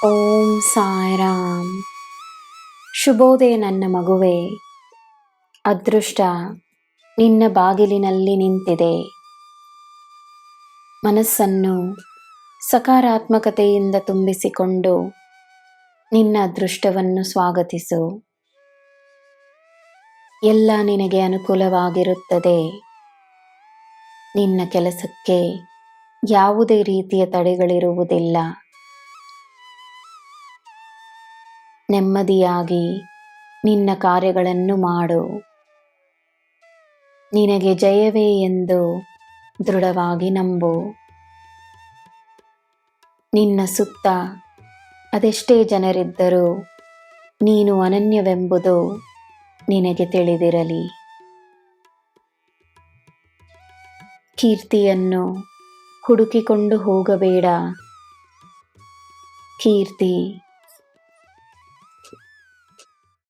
ಓಂ ಸಾಯಿರಾಮ್. ಶುಭೋದಯ ನನ್ನ ಮಗುವೆ. ಅದೃಷ್ಟ ನಿನ್ನ ಬಾಗಿಲಿನಲ್ಲಿ ನಿಂತಿದೆ. ಮನಸ್ಸನ್ನು ಸಕಾರಾತ್ಮಕತೆಯಿಂದ ತುಂಬಿಸಿಕೊಂಡು ನಿನ್ನ ಅದೃಷ್ಟವನ್ನು ಸ್ವಾಗತಿಸು. ಎಲ್ಲ ನಿನಗೆ ಅನುಕೂಲವಾಗಿರುತ್ತದೆ. ನಿನ್ನ ಕೆಲಸಕ್ಕೆ ಯಾವುದೇ ರೀತಿಯ ತಡೆಗಳಿರುವುದಿಲ್ಲ. ನೆಮ್ಮದಿಯಾಗಿ ನಿನ್ನ ಕಾರ್ಯಗಳನ್ನು ಮಾಡು. ನಿನಗೆ ಜಯವೇ ಎಂದು ದೃಢವಾಗಿ ನಂಬು. ನಿನ್ನ ಸುತ್ತ ಅದೆಷ್ಟೇ ಜನರಿದ್ದರೂ ನೀನು ಅನನ್ಯವೆಂಬುದು ನಿನಗೆ ತಿಳಿದಿರಲಿ. ಕೀರ್ತಿಯನ್ನು ಹುಡುಕಿಕೊಂಡು ಹೋಗಬೇಡ. ಕೀರ್ತಿ